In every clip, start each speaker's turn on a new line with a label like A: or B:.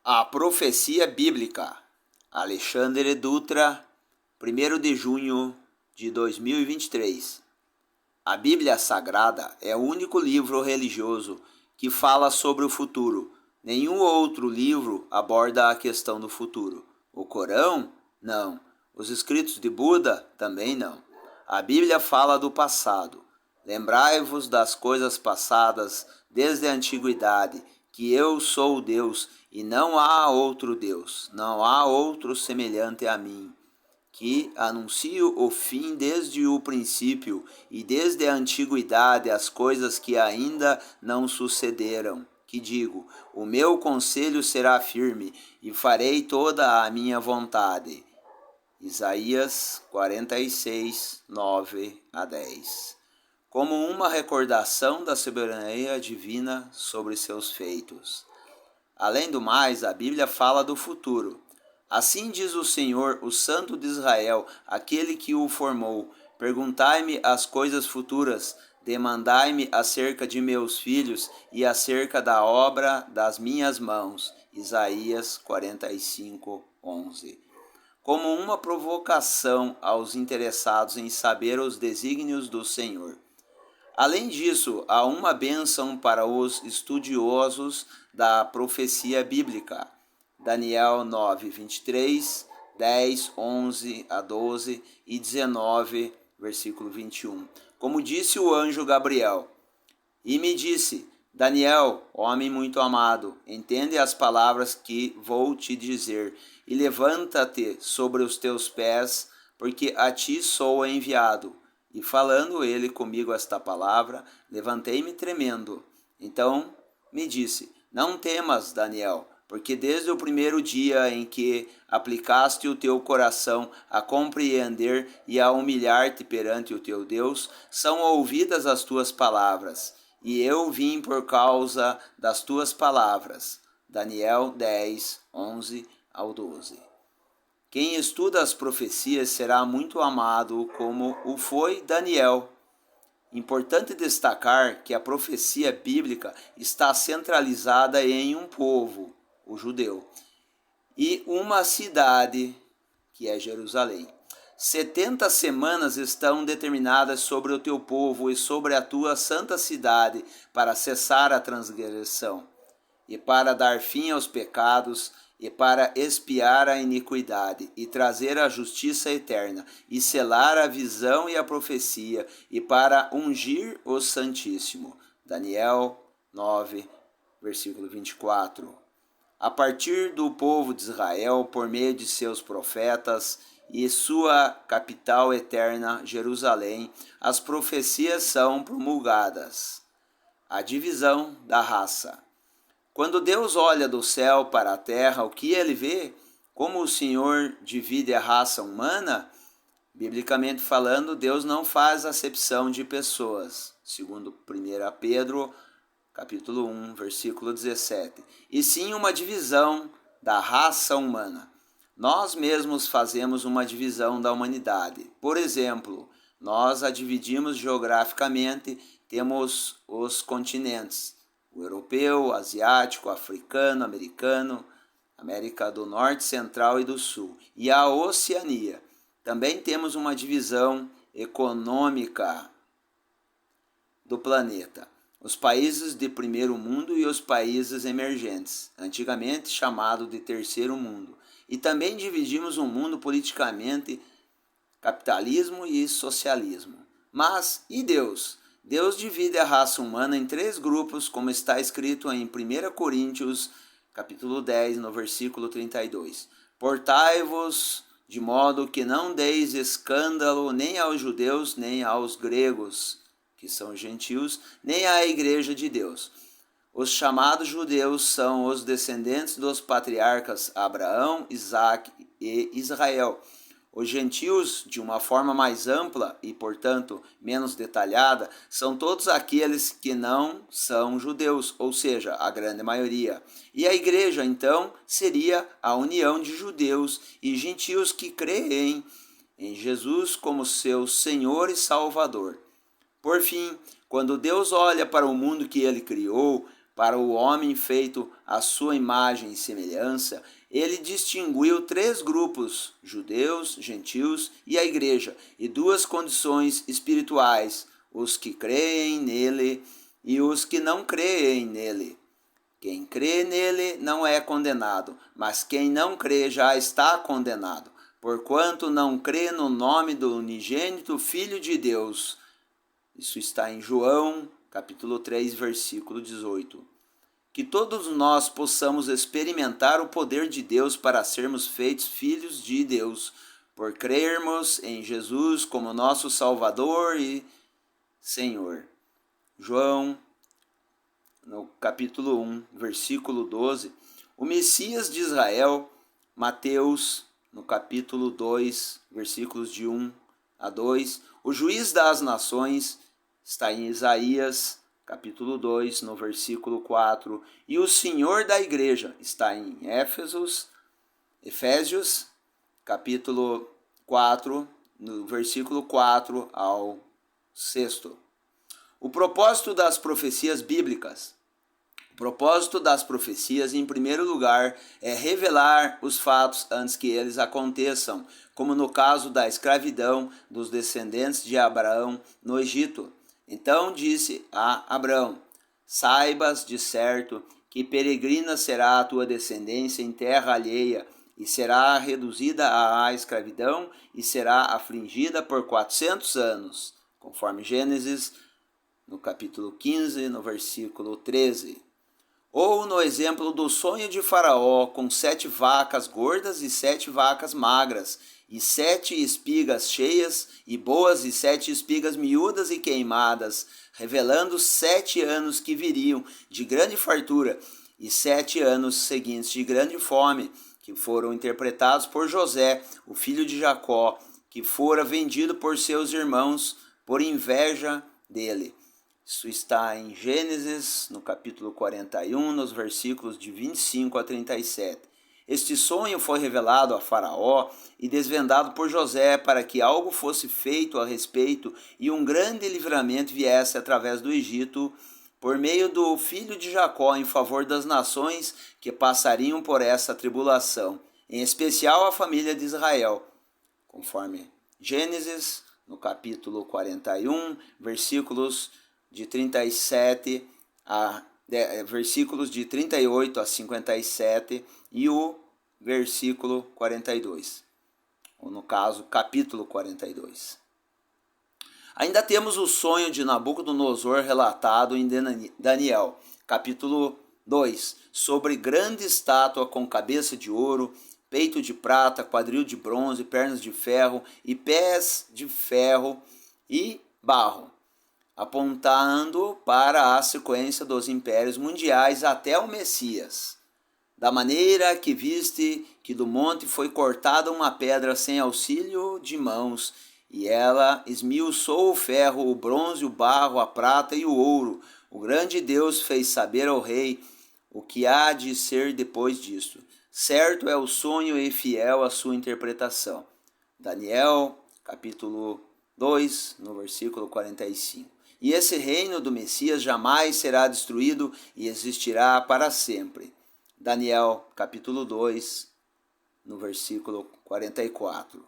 A: A profecia bíblica. Alexandre Dutra, 1º de junho de 2023. A Bíblia Sagrada é o único livro religioso que fala sobre o futuro. Nenhum outro livro aborda a questão do futuro. O Corão? Não. Os escritos de Buda? Também não. A Bíblia fala do passado. Lembrai-vos das coisas passadas desde a antiguidade, que eu sou o Deus e não há outro Deus, não há outro semelhante a mim, que anuncio o fim desde o princípio e desde a antiguidade as coisas que ainda não sucederam. Que digo, o meu conselho será firme e farei toda a minha vontade. Isaías 46, 9 a 10. Como uma recordação da soberania divina sobre seus feitos. Além do mais, a Bíblia fala do futuro. Assim diz o Senhor, o Santo de Israel, aquele que o formou: perguntai-me as coisas futuras, demandai-me acerca de meus filhos e acerca da obra das minhas mãos. Isaías 45, 11. Como uma provocação aos interessados em saber os desígnios do Senhor. Além disso, há uma bênção para os estudiosos da profecia bíblica. Daniel 9, 23, 10, 11 a 12 e 19, versículo 21. Como disse o anjo Gabriel, e me disse: Daniel, homem muito amado, entende as palavras que vou te dizer, e levanta-te sobre os teus pés, porque a ti sou enviado. E falando ele comigo esta palavra, levantei-me tremendo. Então me disse: não temas, Daniel, porque desde o primeiro dia em que aplicaste o teu coração a compreender e a humilhar-te perante o teu Deus, são ouvidas as tuas palavras, e eu vim por causa das tuas palavras. Daniel 10, 11 ao 12. Quem estuda as profecias será muito amado, como o foi Daniel. Importante destacar que a profecia bíblica está centralizada em um povo, o judeu, e uma cidade, que é Jerusalém. 70 semanas estão determinadas sobre o teu povo e sobre a tua santa cidade para cessar a transgressão e para dar fim aos pecados e para expiar a iniquidade, e trazer a justiça eterna, e selar a visão e a profecia, e para ungir o Santíssimo. Daniel 9, versículo 24. A partir do povo de Israel, por meio de seus profetas, e sua capital eterna, Jerusalém, as profecias são promulgadas. A divisão da raça. Quando Deus olha do céu para a terra, o que ele vê? Como o Senhor divide a raça humana? Biblicamente falando, Deus não faz acepção de pessoas, segundo 1 Pedro, capítulo 1, versículo 17, e sim uma divisão da raça humana. Nós mesmos fazemos uma divisão da humanidade. Por exemplo, nós a dividimos geograficamente, temos os continentes. O europeu, o asiático, o africano, americano, América do Norte, Central e do Sul. E a Oceania. Também temos uma divisão econômica do planeta. Os países de primeiro mundo e os países emergentes, antigamente chamado de terceiro mundo. E também dividimos o mundo politicamente, capitalismo e socialismo. Mas, e Deus? Deus divide a raça humana em 3 grupos, como está escrito em 1 Coríntios, capítulo 10, no versículo 32. Portai-vos de modo que não deis escândalo nem aos judeus, nem aos gregos, que são gentios, nem à igreja de Deus. Os chamados judeus são os descendentes dos patriarcas Abraão, Isaque e Israel. Os gentios, de uma forma mais ampla e, portanto, menos detalhada, são todos aqueles que não são judeus, ou seja, a grande maioria. E a igreja, então, seria a união de judeus e gentios que creem em Jesus como seu Senhor e Salvador. Por fim, quando Deus olha para o mundo que ele criou, para o homem feito à sua imagem e semelhança, ele distinguiu 3 grupos, judeus, gentios e a igreja, e 2 condições espirituais, os que creem nele e os que não creem nele. Quem crê nele não é condenado, mas quem não crê já está condenado, porquanto não crê no nome do unigênito Filho de Deus. Isso está em João, capítulo 3, versículo 18. Que todos nós possamos experimentar o poder de Deus para sermos feitos filhos de Deus, por crermos em Jesus como nosso Salvador e Senhor. João, no capítulo 1, versículo 12. O Messias de Israel, Mateus, no capítulo 2, versículos de 1 a 2. O Juiz das Nações, está em Isaías, capítulo 2, no versículo 4, e o Senhor da Igreja está em Efésios, capítulo 4, no versículo 4 ao 6. O propósito das profecias bíblicas. O propósito das profecias, em primeiro lugar, é revelar os fatos antes que eles aconteçam, como no caso da escravidão dos descendentes de Abraão no Egito. Então disse a Abrão: saibas de certo que peregrina será a tua descendência em terra alheia, e será reduzida à escravidão, e será afligida por 400 anos, conforme Gênesis, no capítulo 15, no versículo 13. Ou no exemplo do sonho de Faraó, com 7 vacas gordas e 7 vacas magras, e 7 espigas cheias e boas e 7 espigas miúdas e queimadas, revelando 7 anos que viriam de grande fartura e 7 anos seguintes de grande fome, que foram interpretados por José, o filho de Jacó, que fora vendido por seus irmãos por inveja dele. Isso está em Gênesis, no capítulo 41, nos versículos de 25 a 37. Este sonho foi revelado a Faraó e desvendado por José para que algo fosse feito a respeito e um grande livramento viesse através do Egito por meio do filho de Jacó em favor das nações que passariam por essa tribulação, em especial a família de Israel, conforme Gênesis, no capítulo 41, versículos de 37 a versículos de 38 a 57 e o versículo 42, ou no caso, capítulo 42. Ainda temos o sonho de Nabucodonosor relatado em Daniel, capítulo 2, sobre grande estátua com cabeça de ouro, peito de prata, quadril de bronze, pernas de ferro e pés de ferro e barro, apontando para a sequência dos impérios mundiais até o Messias. Da maneira que viste que do monte foi cortada uma pedra sem auxílio de mãos, e ela esmiuçou o ferro, o bronze, o barro, a prata e o ouro. O grande Deus fez saber ao rei o que há de ser depois disto. Certo é o sonho e fiel a sua interpretação. Daniel, capítulo 2, no versículo 45. E esse reino do Messias jamais será destruído e existirá para sempre. Daniel, capítulo 2, no versículo 44.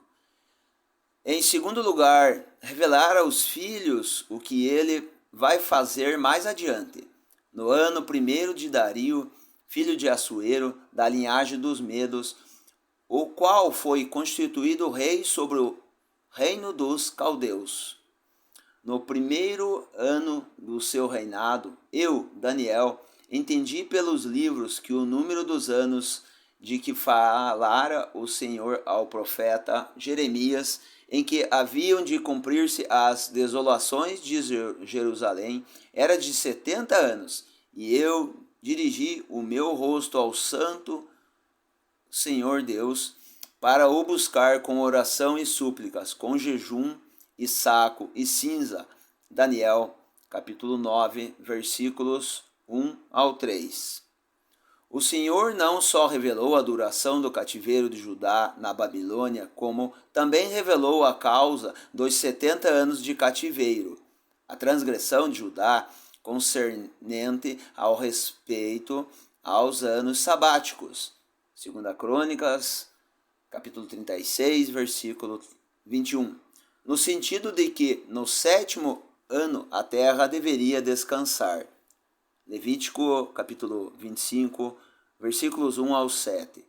A: Em segundo lugar, revelar aos filhos o que ele vai fazer mais adiante. No ano 1º de Dario, filho de Assuero, da linhagem dos Medos, o qual foi constituído rei sobre o reino dos caldeus. No 1º ano do seu reinado, eu, Daniel, entendi pelos livros que o número dos anos de que falara o Senhor ao profeta Jeremias, em que haviam de cumprir-se as desolações de Jerusalém, era de 70 anos, e eu dirigi o meu rosto ao Santo Senhor Deus, para o buscar com oração e súplicas, com jejum e saco e cinza. Daniel, capítulo 9, versículos 1 ao 3. O Senhor não só revelou a duração do cativeiro de Judá na Babilônia, como também revelou a causa dos 70 anos de cativeiro. A transgressão de Judá concernente ao respeito aos anos sabáticos. 2 Crônicas, capítulo 36, versículo 21. No sentido de que no 7º ano a terra deveria descansar. Levítico, capítulo 25, versículos 1 ao 7.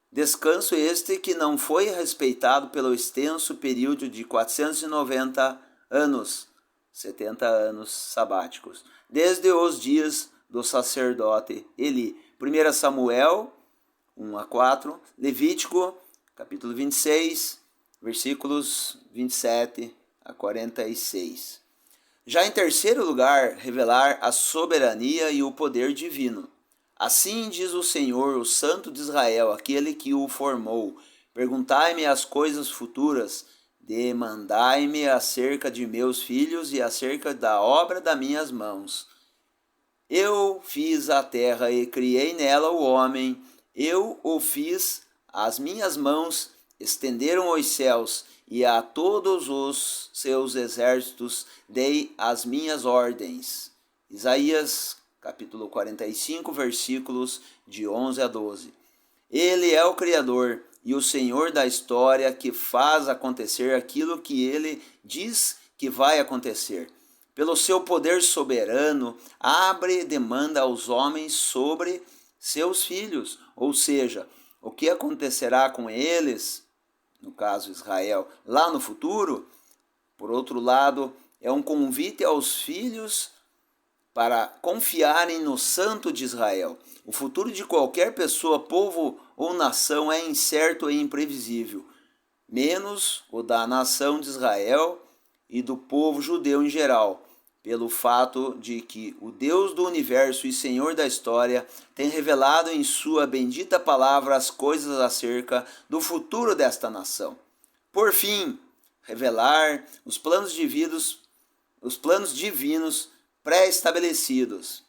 A: Descanso este que não foi respeitado pelo extenso período de 490 anos, 70 anos sabáticos, desde os dias do sacerdote Eli. 1 Samuel 1 a 4, Levítico, capítulo 26, versículos 27 a 46. Já em terceiro lugar, revelar a soberania e o poder divino. Assim diz o Senhor, o Santo de Israel, aquele que o formou: perguntai-me as coisas futuras, demandai-me acerca de meus filhos e acerca da obra das minhas mãos. Eu fiz a terra e criei nela o homem, eu o fiz, as minhas mãos estenderam os céus, e a todos os seus exércitos dei as minhas ordens. Isaías, capítulo 45, versículos de 11 a 12. Ele é o Criador e o Senhor da história que faz acontecer aquilo que ele diz que vai acontecer. Pelo seu poder soberano, abre demanda aos homens sobre seus filhos, ou seja, o que acontecerá com eles, no caso Israel, lá no futuro. Por outro lado, é um convite aos filhos para confiarem no Santo de Israel. O futuro de qualquer pessoa, povo ou nação é incerto e imprevisível, menos o da nação de Israel e do povo judeu em geral, pelo fato de que o Deus do universo e Senhor da história tem revelado em sua bendita palavra as coisas acerca do futuro desta nação. Por fim, revelar os planos divinos pré-estabelecidos.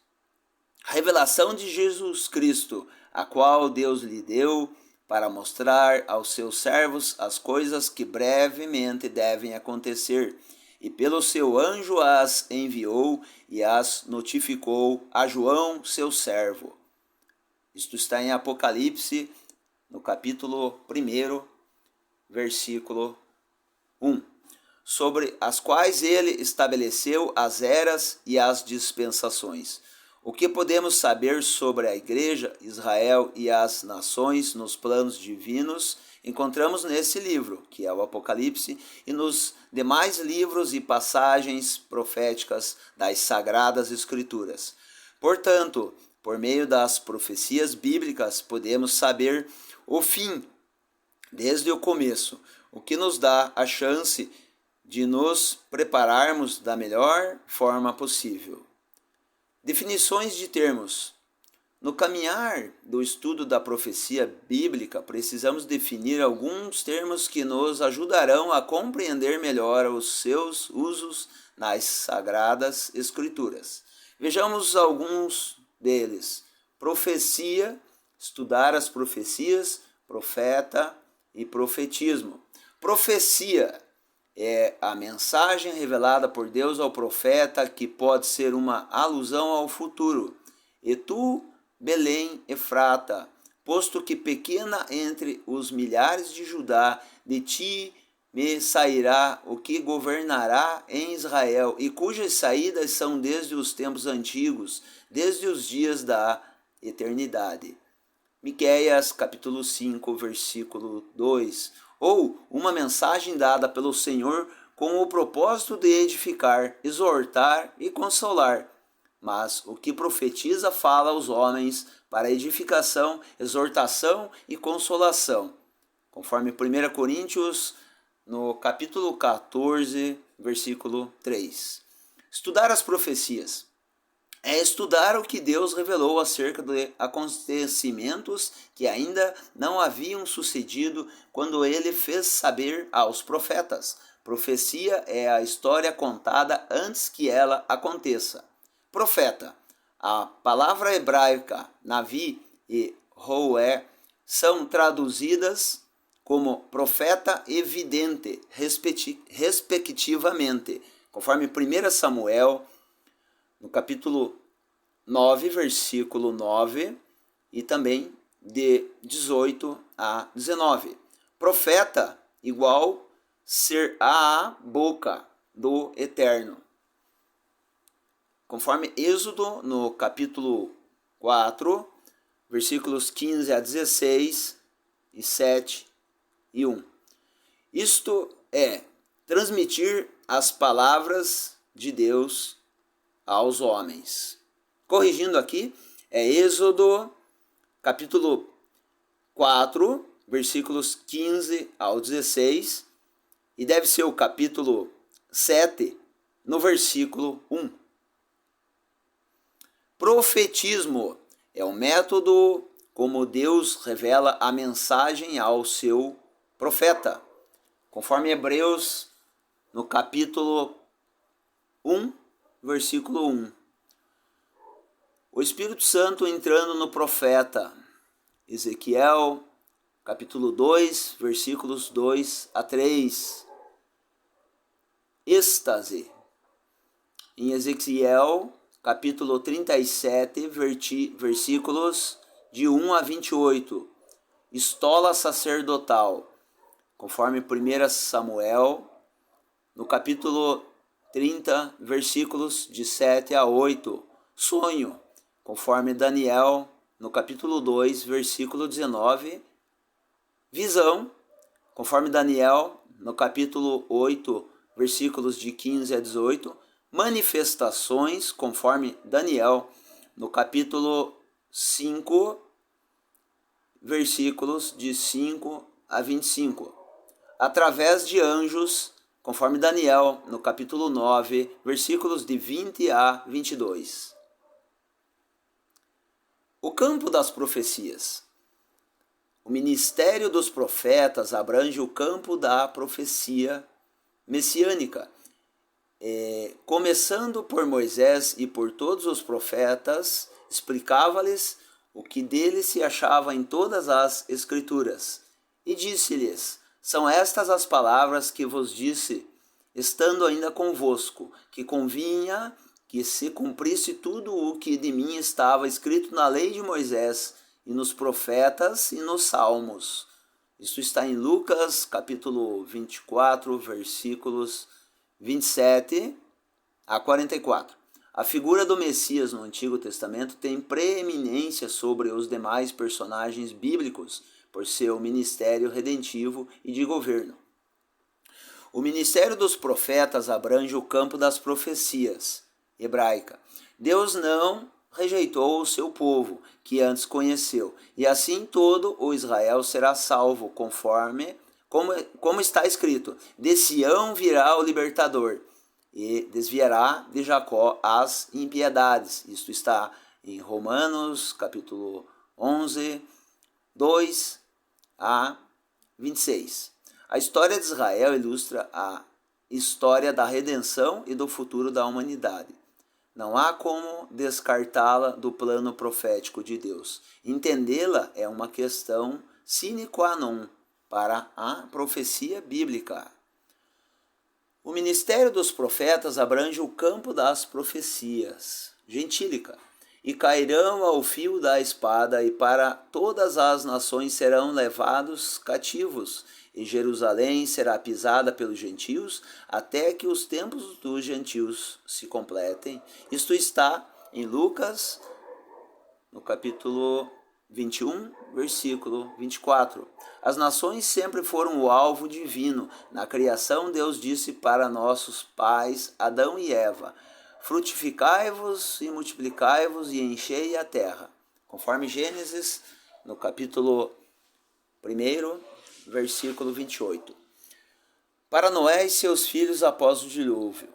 A: A revelação de Jesus Cristo, a qual Deus lhe deu para mostrar aos seus servos as coisas que brevemente devem acontecer, e pelo seu anjo as enviou e as notificou a João, seu servo. Isto está em Apocalipse, no capítulo 1, versículo 1, sobre as quais ele estabeleceu as eras e as dispensações. O que podemos saber sobre a Igreja, Israel e as nações nos planos divinos encontramos nesse livro, que é o Apocalipse, e nos demais livros e passagens proféticas das Sagradas Escrituras. Portanto, por meio das profecias bíblicas, podemos saber o fim desde o começo, o que nos dá a chance de nos prepararmos da melhor forma possível. Definições de termos. No caminhar do estudo da profecia bíblica, precisamos definir alguns termos que nos ajudarão a compreender melhor os seus usos nas Sagradas Escrituras. Vejamos alguns deles. Profecia, estudar as profecias, profeta e profetismo. Profecia é a mensagem revelada por Deus ao profeta, que pode ser uma alusão ao futuro. E tu, Belém, Efrata, posto que pequena entre os milhares de Judá, de ti me sairá o que governará em Israel, e cujas saídas são desde os tempos antigos, desde os dias da eternidade. Miqueias, capítulo 5, versículo 2. Ou uma mensagem dada pelo Senhor com o propósito de edificar, exortar e consolar. Mas o que profetiza fala aos homens para edificação, exortação e consolação. Conforme 1 Coríntios, no capítulo 14, versículo 3. Estudar as profecias é estudar o que Deus revelou acerca de acontecimentos que ainda não haviam sucedido quando ele fez saber aos profetas. Profecia é a história contada antes que ela aconteça. Profeta. A palavra hebraica Navi e Roé são traduzidas como profeta e vidente, respectivamente, conforme 1 Samuel, no capítulo 9, versículo 9, e também de 18 a 19. Profeta igual ser a boca do Eterno. Conforme Êxodo, no capítulo 4, versículos 15 a 16, e 7 e 1. Isto é transmitir as palavras de Deus aos homens. Corrigindo aqui, é Êxodo, capítulo 4, versículos 15 ao 16, e deve ser o capítulo 7, no versículo 1. Profetismo é o método como Deus revela a mensagem ao seu profeta. Conforme Hebreus, no capítulo 1, versículo 1. O Espírito Santo entrando no profeta. Ezequiel, capítulo 2, versículos 2 a 3. Êxtase. Em Ezequiel, capítulo 37, versículos de 1 a 28. Estola sacerdotal. Conforme 1 Samuel, no capítulo 30, versículos de 7 a 8. Sonho. Conforme Daniel, no capítulo 2, versículo 19. Visão. Conforme Daniel, no capítulo 8, versículos de 15 a 18. Manifestações, conforme Daniel, no capítulo 5, versículos de 5 a 25. Através de anjos, conforme Daniel, no capítulo 9, versículos de 20 a 22. O campo das profecias. O ministério dos profetas abrange o campo da profecia messiânica, começando por Moisés e por todos os profetas, explicava-lhes o que dele se achava em todas as Escrituras. E disse-lhes: são estas as palavras que vos disse, estando ainda convosco, que convinha que se cumprisse tudo o que de mim estava escrito na lei de Moisés, e nos profetas e nos salmos. Isso está em Lucas, capítulo 24, versículos 27 a 44. A figura do Messias no Antigo Testamento tem preeminência sobre os demais personagens bíblicos por seu ministério redentivo e de governo. O ministério dos profetas abrange o campo das profecias hebraica. Deus não rejeitou o seu povo, que antes conheceu, e assim todo o Israel será salvo, conforme como está escrito: de Sião virá o libertador, e desviará de Jacó as impiedades. Isto está em Romanos, capítulo 11, 2 a 26. A história de Israel ilustra a história da redenção e do futuro da humanidade. Não há como descartá-la do plano profético de Deus. Entendê-la é uma questão sine qua non para a profecia bíblica. O ministério dos profetas abrange o campo das profecias gentílica. E cairão ao fio da espada, e para todas as nações serão levados cativos, e Jerusalém será pisada pelos gentios, até que os tempos dos gentios se completem. Isto está em Lucas, no capítulo 21, versículo 24. As nações sempre foram o alvo divino. Na criação, Deus disse para nossos pais, Adão e Eva: frutificai-vos e multiplicai-vos e enchei a terra. Conforme Gênesis, no capítulo 1, versículo 28. Para Noé e seus filhos após o dilúvio: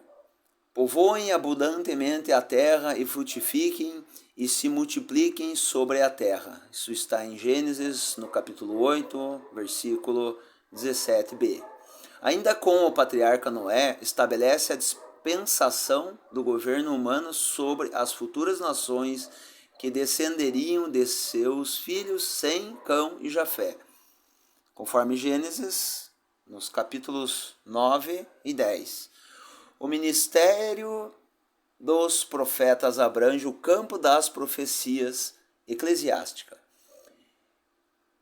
A: povoem abundantemente a terra e frutifiquem e se multipliquem sobre a terra. Isso está em Gênesis, no capítulo 8, versículo 17b. Ainda com o patriarca Noé, estabelece a dispensação do governo humano sobre as futuras nações que descenderiam de seus filhos Sem, Cão e Jafé. Conforme Gênesis, nos capítulos 9 e 10. O ministério dos profetas abrange o campo das profecias eclesiásticas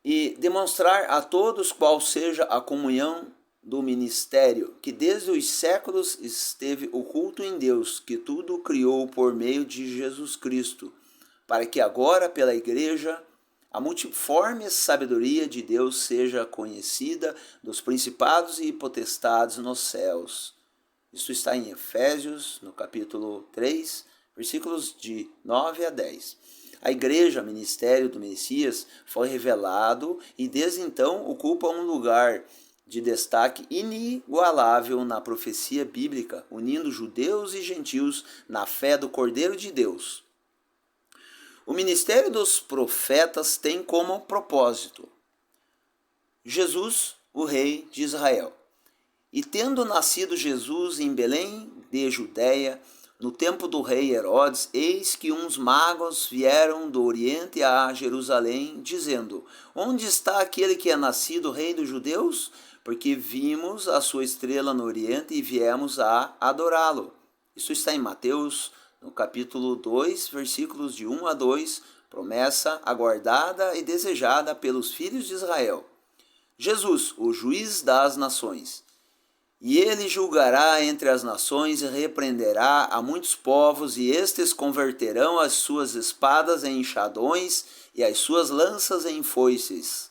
A: e demonstrar a todos qual seja a comunhão do ministério que desde os séculos esteve oculto em Deus, que tudo criou por meio de Jesus Cristo, para que agora pela Igreja a multiforme sabedoria de Deus seja conhecida dos principados e potestades nos céus. Isso está em Efésios, no capítulo 3, versículos de 9 a 10. A igreja, ministério do Messias, foi revelado e desde então ocupa um lugar de destaque inigualável na profecia bíblica, unindo judeus e gentios na fé do Cordeiro de Deus. O ministério dos profetas tem como propósito Jesus, o rei de Israel. E tendo nascido Jesus em Belém de Judeia, no tempo do rei Herodes, eis que uns magos vieram do Oriente a Jerusalém, dizendo: Onde está aquele que é nascido rei dos judeus? Porque vimos a sua estrela no Oriente e viemos a adorá-lo. Isso está em Mateus, no capítulo 2, versículos de 1 a 2, promessa aguardada e desejada pelos filhos de Israel. Jesus, o juiz das nações. E ele julgará entre as nações e repreenderá a muitos povos, e estes converterão as suas espadas em enxadões e as suas lanças em foices.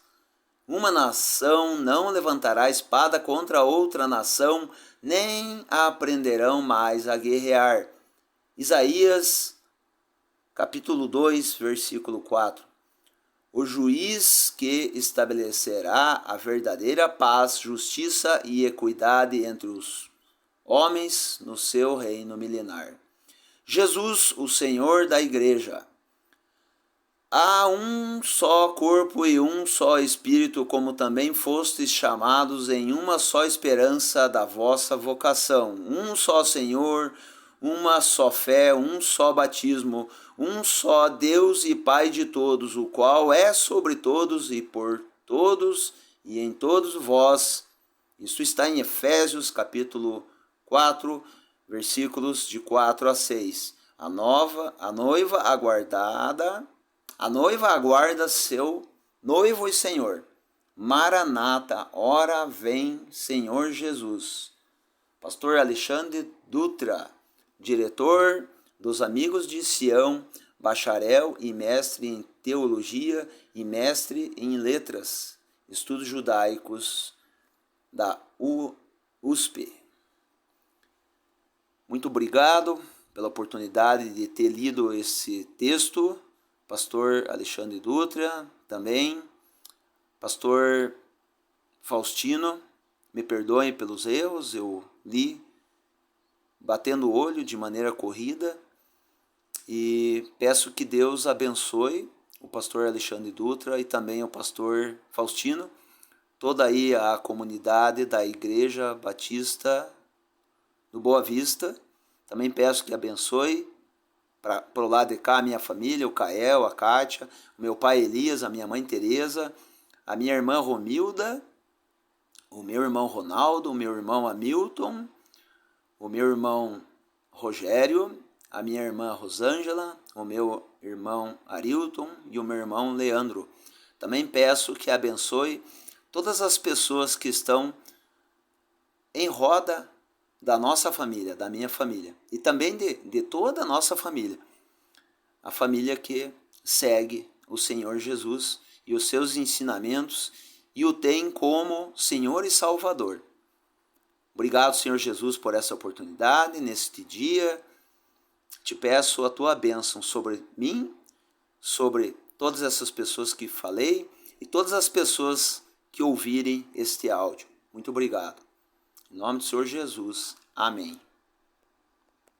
A: Uma nação não levantará espada contra outra nação, nem aprenderão mais a guerrear. Isaías, capítulo 2, versículo 4. O juiz que estabelecerá a verdadeira paz, justiça e equidade entre os homens no seu reino milenar. Jesus, o Senhor da Igreja. Há um só corpo e um só Espírito, como também fostes chamados em uma só esperança da vossa vocação. Um só Senhor, uma só fé, um só batismo, um só Deus e Pai de todos, o qual é sobre todos e por todos e em todos vós. Isso está em Efésios capítulo 4, versículos de 4 a 6. A noiva aguarda seu noivo e Senhor. Maranata, ora vem, Senhor Jesus. Pastor Alexandre Dutra, diretor dos Amigos de Sião, bacharel e mestre em teologia e mestre em letras, estudos judaicos da USP. Muito obrigado pela oportunidade de ter lido esse texto, pastor Alexandre Dutra, também pastor Faustino, me perdoem pelos erros, eu li batendo o olho de maneira corrida, e peço que Deus abençoe o pastor Alexandre Dutra e também o pastor Faustino, toda aí a comunidade da Igreja Batista do Boa Vista. Também peço que abençoe para o lado de cá a minha família, o Cael, a Kátia, o meu pai Elias, a minha mãe Tereza, a minha irmã Romilda, o meu irmão Ronaldo, o meu irmão Hamilton, o meu irmão Rogério, a minha irmã Rosângela, o meu irmão Arilton e o meu irmão Leandro. Também peço que abençoe todas as pessoas que estão em roda da nossa família, da minha família, e também de toda a nossa família, a família que segue o Senhor Jesus e os seus ensinamentos e o tem como Senhor e Salvador. Obrigado, Senhor Jesus, por essa oportunidade, neste dia. Te peço a tua bênção sobre mim, sobre todas essas pessoas que falei e todas as pessoas que ouvirem este áudio. Muito obrigado. Em nome do Senhor Jesus. Amém.